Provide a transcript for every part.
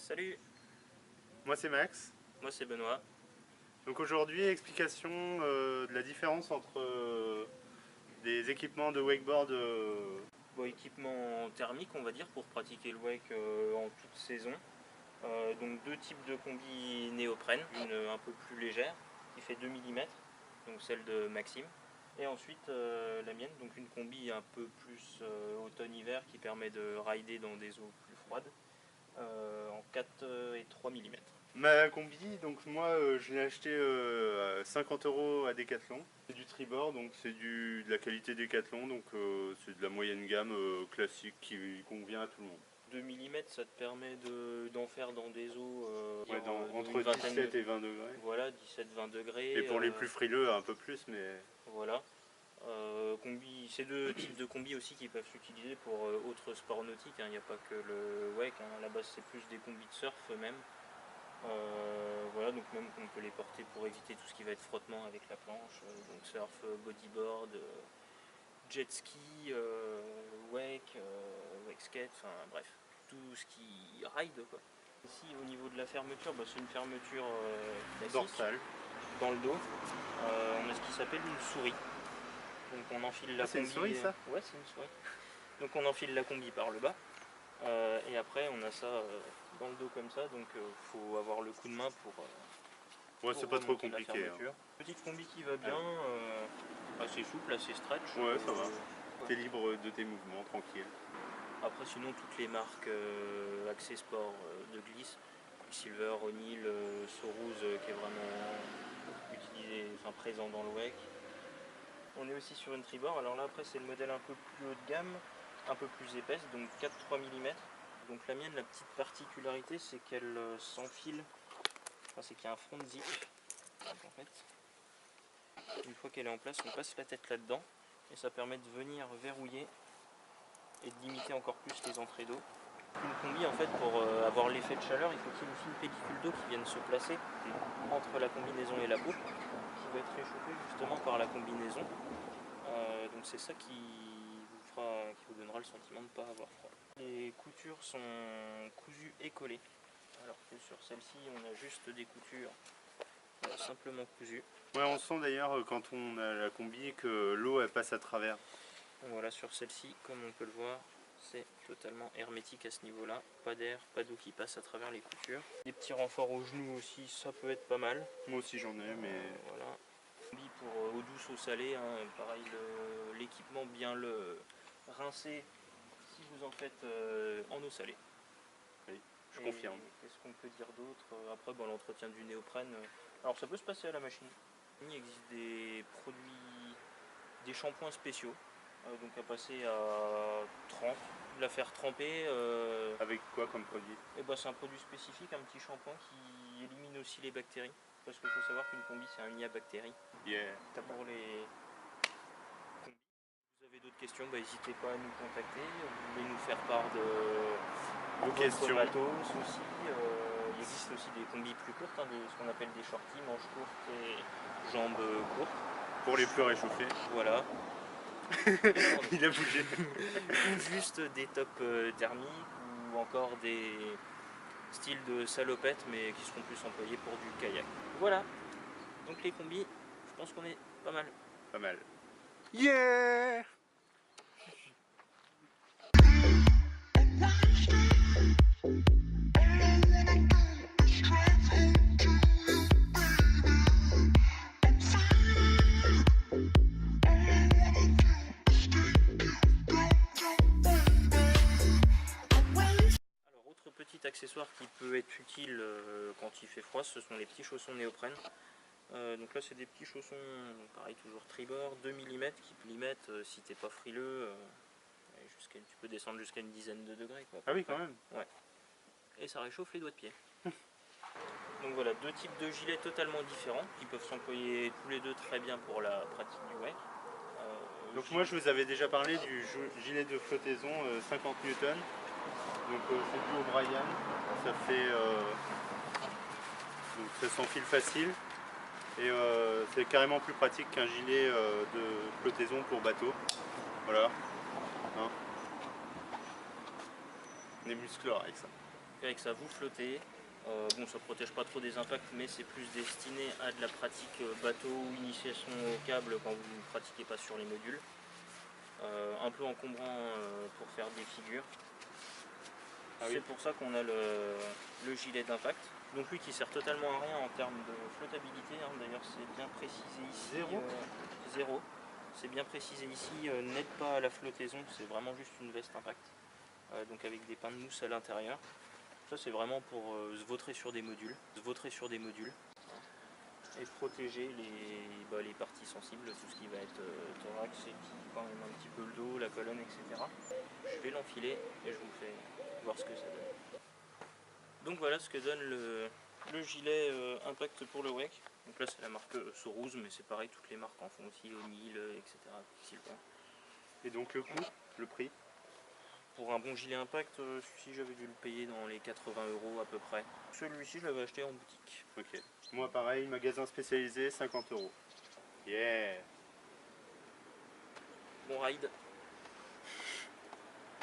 Salut, Moi c'est Max. moi c'est Benoît. Donc aujourd'hui, explication de la différence entre des équipements de wakeboard. Bon, équipement thermique on va dire pour pratiquer le wake en toute saison. Donc deux types de combis néoprène, une un peu plus légère qui fait 2 mm, donc celle de Maxime. Et ensuite la mienne, donc une combi un peu plus automne-hiver qui permet de rider dans des eaux plus froides en 4 et 3 mm. Ma combi, donc moi je l'ai acheté à 50 € à Decathlon. C'est du tribord, donc c'est de la qualité Decathlon, donc c'est de la moyenne gamme classique qui convient à tout le monde. 2 mm ça te permet d'en faire dans des eaux Ouais, entre une 17 et 20 degrés. Voilà, 17-20 degrés. Et pour les plus frileux, un peu plus, mais... Voilà. Ces deux types de combis aussi qui peuvent s'utiliser pour autres sports nautiques. Il n'y a pas que le wake. À la base, c'est plus des combis de surf même. Voilà, donc même on peut les porter pour éviter tout ce qui va être frottement avec la planche. Donc surf, bodyboard, jet ski, wake, wake skate, enfin bref, tout ce qui ride quoi. Ici au niveau de la fermeture, c'est une fermeture classique, dorsale. dans le dos. On a ce qui s'appelle une souris. Donc on enfile la combi. C'est une souris ça? Ouais, c'est une souris. Donc on enfile la combi par le bas. Et après on a ça dans le dos comme ça, donc faut avoir le coup de main pour... Ouais, c'est pas trop compliqué. Petite combi qui va bien, assez souple, assez stretch. Ouais, ça va. T'es libre de tes mouvements, tranquille. Après sinon toutes les marques accès sport de glisse, Silver, O'Neill, Sorous qui est vraiment utilisé, enfin présent dans le wake. On est aussi sur une tribord, alors là après c'est le modèle un peu plus haut de gamme, un peu plus épaisse, donc 4-3 mm. Donc la mienne, la petite particularité c'est qu'elle s'enfile, c'est qu'il y a un front de zip. Donc, en fait, une fois qu'elle est en place, on passe la tête là-dedans et ça permet de venir verrouiller et de limiter encore plus les entrées d'eau. Une combi, en fait, pour avoir l'effet de chaleur, il faut qu'il y ait une fine pellicule d'eau qui vienne se placer entre la combinaison et la peau, qui va être réchauffée justement par la combinaison. Donc c'est ça qui vous donnera le sentiment de ne pas avoir froid. Les coutures sont cousues et collées, alors que sur celle-ci, on a juste des coutures simplement cousues. Ouais, on sent d'ailleurs quand on a la combi que l'eau elle passe à travers. Voilà, sur celle-ci, comme on peut le voir, c'est totalement hermétique à ce niveau-là. Pas d'air, pas d'eau qui passe à travers les coutures. Des petits renforts aux genoux aussi, ça peut être pas mal. Moi aussi j'en ai, mais... Voilà. Combi pour eau douce, eau salée, pareil, l'équipement bien le rincer si vous en faites en eau salée. Oui, je confirme. Qu'est-ce qu'on peut dire d'autre? Après, l'entretien du néoprène, alors ça peut se passer à la machine. Il existe des produits, des shampoings spéciaux, donc à passer à 30, la faire tremper. Avec quoi comme produit? C'est un produit spécifique, un petit shampoing qui élimine aussi les bactéries. Parce qu'il faut savoir qu'une combi c'est un nid à bactéries. Yeah. Pour les combis. Si vous avez d'autres questions, n'hésitez pas à nous contacter. Vous voulez nous faire part de vos questions. Matos aussi. Il existe aussi des combis plus courtes, ce qu'on appelle des shorties, manches courtes et jambes courtes. Pour les plus réchauffés. Voilà. Il a bougé. Ou juste des tops thermiques ou encore des styles de salopettes mais qui seront plus employés pour du kayak. Voilà. Donc les combis, je pense qu'on est pas mal. Pas mal. Yeah! Petit accessoire qui peut être utile quand il fait froid, ce sont les petits chaussons néoprène. Donc là c'est des petits chaussons, pareil toujours tribord, 2 mm qui plimettent si t'es pas frileux, tu peux descendre jusqu'à une dizaine de degrés quoi. Ah oui quand même. Ouais. Et ça réchauffe les doigts de pied. Donc voilà, deux types de gilets totalement différents qui peuvent s'employer tous les deux très bien pour la pratique du wake. Donc moi je vous avais déjà parlé du gilet de flottaison 50 Newton. Donc c'est du O'Brien, ça fait donc ça s'enfile facile et c'est carrément plus pratique qu'un gilet de flottaison pour bateau. Voilà. Hein, on est muscleurs avec ça. avec ça vous flottez. Bon, ça protège pas trop des impacts, mais c'est plus destiné à de la pratique bateau ou initiation au câble quand vous ne pratiquez pas sur les modules. Un peu encombrant pour faire des figures. Ah oui. C'est pour ça qu'on a le gilet d'impact. Donc lui qui sert totalement à rien en termes de flottabilité, hein. D'ailleurs c'est bien précisé ici. Zéro. C'est bien précisé ici, n'aide pas à la flottaison, c'est vraiment juste une veste impact. Donc avec des pains de mousse à l'intérieur. Ça c'est vraiment pour se vautrer sur des modules. Et protéger les parties sensibles, tout ce qui va être thorax et puis quand même un petit peu le dos, la colonne, etc. Je vais l'enfiler et je vous fais voir ce que ça donne. Donc voilà ce que donne le gilet impact pour le WEC. Donc là c'est la marque Sorous, mais c'est pareil, toutes les marques en font aussi, O'Neill, etc. Quicksilver. Et donc le coût, le prix? Pour un bon gilet impact, celui-ci j'avais dû le payer dans les 80 € à peu près. Celui-ci je l'avais acheté en boutique. Ok. Moi pareil, magasin spécialisé, 50 €. Yeah. Bon ride.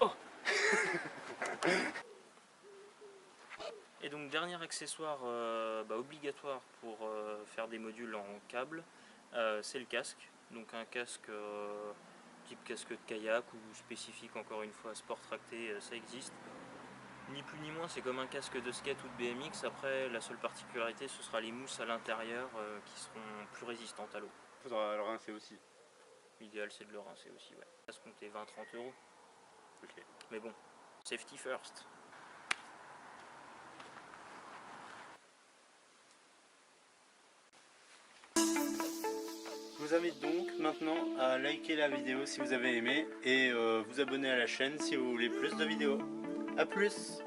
Oh. Et donc dernier accessoire obligatoire pour faire des modules en câble, c'est le casque. Donc un casque type casque de kayak ou spécifique encore une fois sport tracté, ça existe. Ni plus ni moins, c'est comme un casque de skate ou de BMX. Après, la seule particularité, ce sera les mousses à l'intérieur qui seront plus résistantes à l'eau. Il faudra le rincer aussi. L'idéal, c'est de le rincer aussi, ouais. Ça se compter 20-30 €. Ok. Mais bon, safety first. Je vous invite donc maintenant à liker la vidéo si vous avez aimé et vous abonner à la chaîne si vous voulez plus de vidéos. A plus!